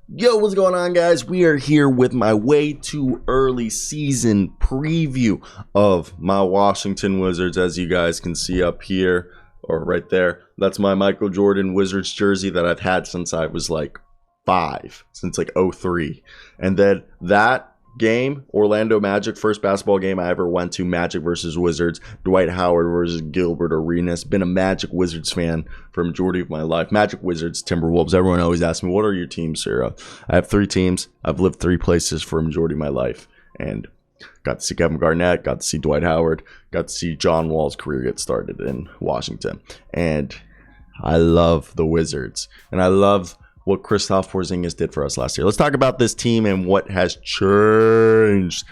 Yo, what's going on, guys? We are here with my way too early season preview of my Washington Wizards. As you guys can see up here, or right there, that's my Michael Jordan Wizards jersey that I've had since I was like 5, since like 03. And then that game, Orlando Magic, first basketball game I ever went to, Magic versus Wizards, Dwight Howard versus Gilbert Arenas. Been a Magic Wizards fan for a majority of my life. Magic, Wizards, Timberwolves. Everyone always asks me, what are your teams, Sarah? I have 3 teams. I've lived 3 places for a majority of my life. And got to see Kevin Garnett, got to see Dwight Howard, got to see John Wall's career get started in Washington. And I love the Wizards. And I love what Kristaps Porzingis did for us last year. Let's talk about this team and what has changed.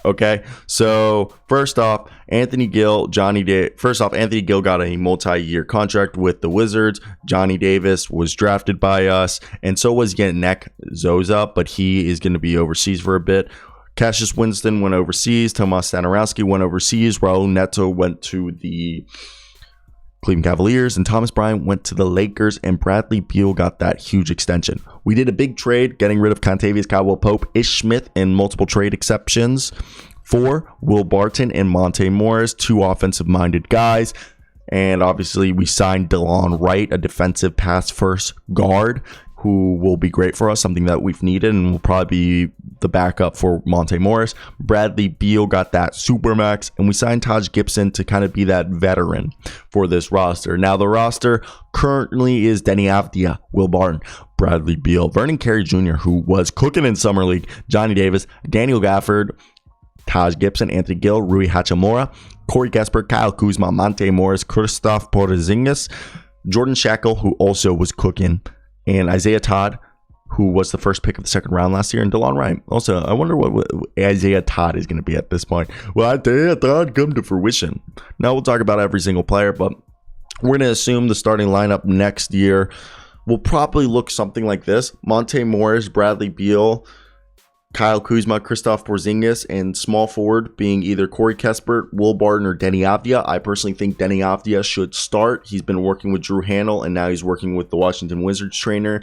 Okay, so first off, Anthony Gill got a multi-year contract with the Wizards. Johnny Davis was drafted by us, and so was Yannick Zoza, but he is going to be overseas for a bit. Cassius Winston went overseas. Tomas Stanarowski went overseas. Raul Neto went to the Cleveland Cavaliers, and Thomas Bryant went to the Lakers, and Bradley Beal got that huge extension. We did a big trade, getting rid of Contavious Caldwell-Pope, Ish Smith, and multiple trade exceptions for Will Barton and Monte Morris, 2 offensive-minded guys. And obviously, we signed DeLon Wright, a defensive pass-first guard, who will be great for us, something that we've needed, and will probably be the backup for Monte Morris. Bradley Beal got that supermax, and we signed Taj Gibson to kind of be that veteran for this roster. Now, the roster currently is Denny Avdia, Will Barton, Bradley Beal, Vernon Carey Jr., who was cooking in Summer League, Johnny Davis, Daniel Gafford, Taj Gibson, Anthony Gill, Rui Hachimura, Corey Kesper, Kyle Kuzma, Monte Morris, Kristaps Porzingis, Jordan Shackle, who also was cooking, and Isaiah Todd, who was the first pick of the second round last year, and DeLon Wright. Also, I wonder what Isaiah Todd is going to be at this point. Well, Isaiah Todd come to fruition. Now we'll talk about every single player, but we're going to assume the starting lineup next year will probably look something like this. Monte Morris, Bradley Beal, Kyle Kuzma, Kristaps Porzingis, and small forward being either Corey Kesper, Will Barton, or Denny Avdia. I personally think Denny Avdia should start. He's been working with Drew Hanel, and now he's working with the Washington Wizards trainer.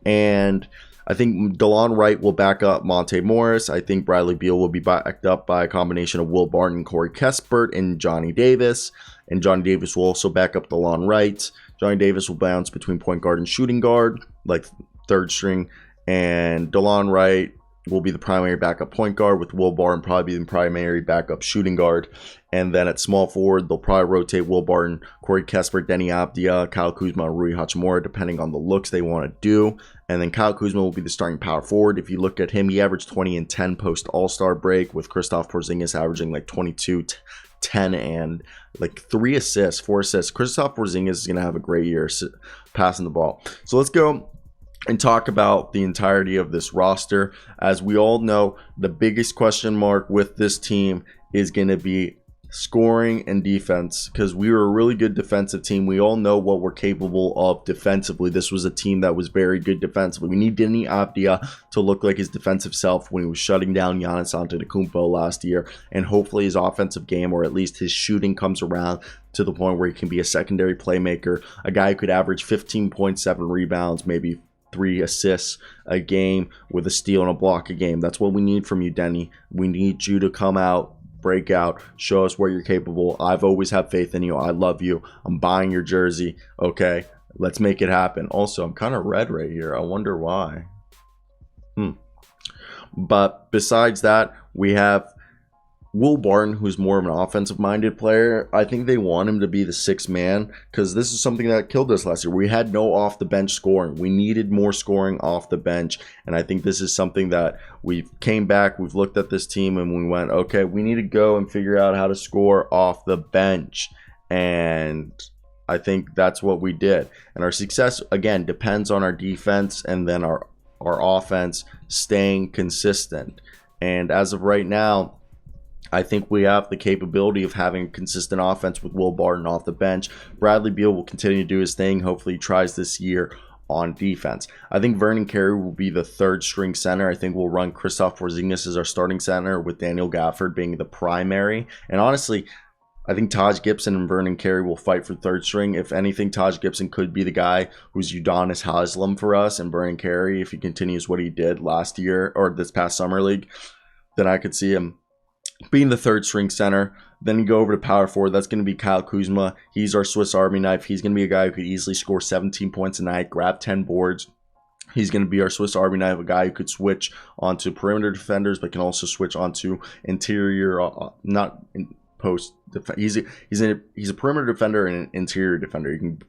And I think DeLon Wright will back up Monte Morris. I think Bradley Beal will be backed up by a combination of Will Barton, Corey Kesper, and Johnny Davis. And Johnny Davis will also back up DeLon Wright. Johnny Davis will bounce between point guard and shooting guard, like third string. And DeLon Wright will be the primary backup point guard, with Will Barton probably be the primary backup shooting guard. And then at small forward, they'll probably rotate Will Barton, Corey Kesper, Denny Avdia, Kyle Kuzma, Rui Hachimura, depending on the looks they want to do. And then Kyle Kuzma will be the starting power forward. If you look at him, he averaged 20 and 10 post All-Star break, with Kristaps Porzingis averaging like 22, 10, and like 3 assists, 4 assists. Kristaps Porzingis is going to have a great year passing the ball. So let's go and talk about the entirety of this roster. As we all know, the biggest question mark with this team is going to be scoring and defense, because we were a really good defensive team. We all know what we're capable of defensively. This was a team that was very good defensively. We need Denny Avdia to look like his defensive self when he was shutting down Giannis Antetokounmpo last year, and hopefully his offensive game, or at least his shooting, comes around to the point where he can be a secondary playmaker, a guy who could average 15.7 rebounds, maybe 3 assists a game, with a steal and a block a game. That's what we need from you, Denny. We need you to come out, break out, show us what you're capable. I've always had faith in you. I love you. I'm buying your jersey. Okay, let's make it happen. Also, I'm kind of red right here. I wonder why. But besides that, we have Will Barton, who's more of an offensive-minded player. I think they want him to be the 6th man, because this is something that killed us last year. We had no off-the-bench scoring. We needed more scoring off the bench, and I think this is something that we came back, we've looked at this team, and we went, okay, we need to go and figure out how to score off the bench. And I think that's what we did. And our success, again, depends on our defense and then our offense staying consistent. And as of right now, I think we have the capability of having consistent offense with Will Barton off the bench. Bradley Beal will continue to do his thing. Hopefully he tries this year on defense. I think Vernon Carey will be the 3rd string center. I think we'll run Kristaps Porzingis as our starting center, with Daniel Gafford being the primary. And honestly, I think Taj Gibson and Vernon Carey will fight for third string. If anything, Taj Gibson could be the guy who's Udonis Haslem for us, and Vernon Carey, if he continues what he did last year or this past summer league, then I could see him being the third string center. Then you go over to power forward. That's going to be Kyle Kuzma. He's our Swiss Army knife. He's going to be a guy who could easily score 17 points a night, grab 10 boards. He's going to be our Swiss Army knife, a guy who could switch onto perimeter defenders, but can also switch onto interior, not in post. He's a perimeter defender and an interior defender. He can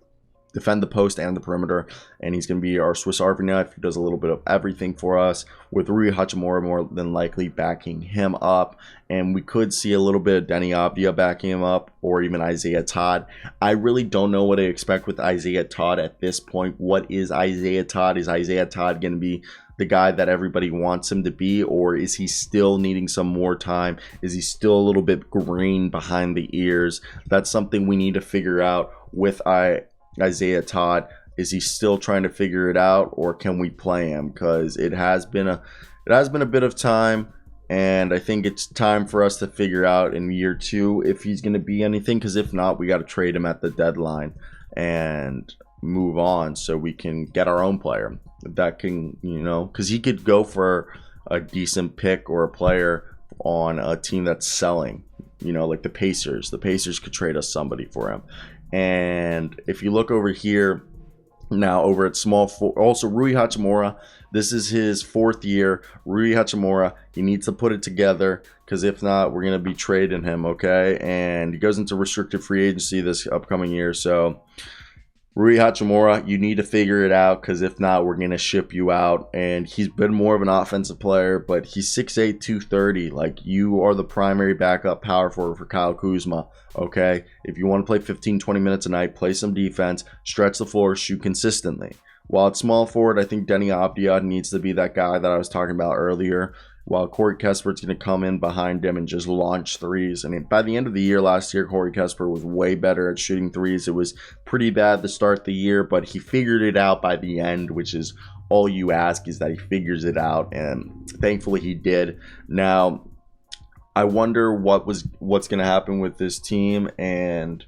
defend the post and the perimeter, and he's going to be our Swiss Army knife. He does a little bit of everything for us, with Rui Hachimura more than likely backing him up, and we could see a little bit of Denny Avdia backing him up, or even Isaiah Todd. I really don't know what to expect with Isaiah Todd at this point. What is Isaiah Todd? Is Isaiah Todd going to be the guy that everybody wants him to be, or is he still needing some more time? Is he still a little bit green behind the ears? That's something we need to figure out with Isaiah Todd. Is he still trying to figure it out, or can we play him? Because it has been a bit of time, and I think it's time for us to figure out in year 2 if he's going to be anything. Because if not, we got to trade him at the deadline and move on so we can get our own player that can, because he could go for a decent pick or a player on a team that's selling, like the Pacers. The Pacers could trade us somebody for him. And if you look over here now, over at small forward, also Rui Hachimura, this is his 4th year. Rui Hachimura, he needs to put it together, because if not, we're going to be trading him, okay? And he goes into restricted free agency this upcoming year. So Rui Hachimura, you need to figure it out, because if not, we're going to ship you out. And he's been more of an offensive player, but he's 6'8", 230. Like, you are the primary backup power forward for Kyle Kuzma, okay? If you want to play 15, 20 minutes a night, play some defense, stretch the floor, shoot consistently. While at small forward, I think Denny Avdia needs to be that guy that I was talking about earlier, while Corey Kesper's going to come in behind him and just launch threes. I mean, by the end of the year last year, Corey Kesper was way better at shooting threes. It was pretty bad to start the year, but he figured it out by the end, which is all you ask, is that he figures it out, and thankfully he did. Now, I wonder what's going to happen with this team, and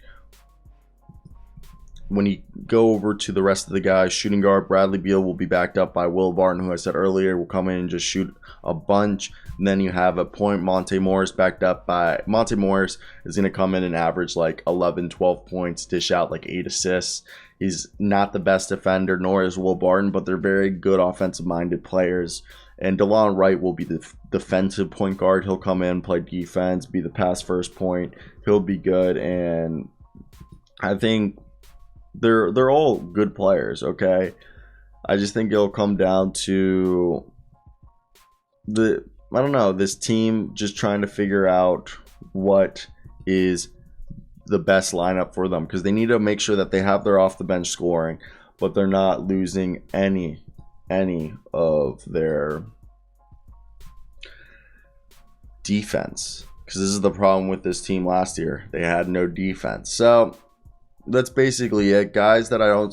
when you go over to the rest of the guys, shooting guard Bradley Beal will be backed up by Will Barton, who I said earlier will come in and just shoot a bunch. And then you have a point Monte Morris backed up by Monte Morris is going to come in and average like 11, 12 points, dish out like 8 assists. He's not the best defender, nor is Will Barton, but they're very good offensive-minded players. And DeLon Wright will be the defensive point guard. He'll come in, play defense, be the pass-first point. He'll be good, and I think they're all good players, okay? I just think it'll come down to this team just trying to figure out what is the best lineup for them, because they need to make sure that they have their off the bench scoring, but they're not losing any of their defense, because this is the problem with this team last year. They had no defense. So that's basically it. Guys that I don't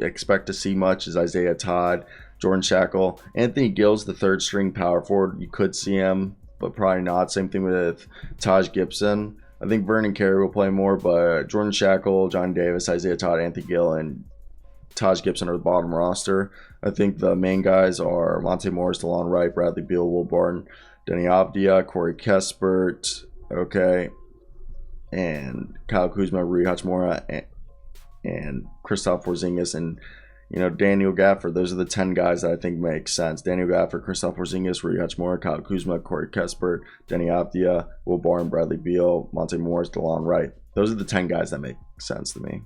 expect to see much is Isaiah Todd, Jordan Shackle, Anthony Gill's the third string power forward. You could see him, but probably not. Same thing with Taj Gibson. I think Vernon Carey will play more, but Jordan Shackle, John Davis, Isaiah Todd, Anthony Gill, and Taj Gibson are the bottom roster. I think the main guys are Monte Morris, DeLon Wright, Bradley Beal, Will Barton, Denny Avdia, Corey Kespert, okay, and Kyle Kuzma, Rui Hachimura, and Kristaps Porzingis, and Daniel Gafford. Those are the 10 guys that I think make sense. Daniel Gafford, Kristaps Porzingis, Rui Hachimura, Kyle Kuzma, Corey Kespert, Denny Avdia, Will Barton, Bradley Beal, Monte Morris, DeLon Wright. Those are the 10 guys that make sense to me.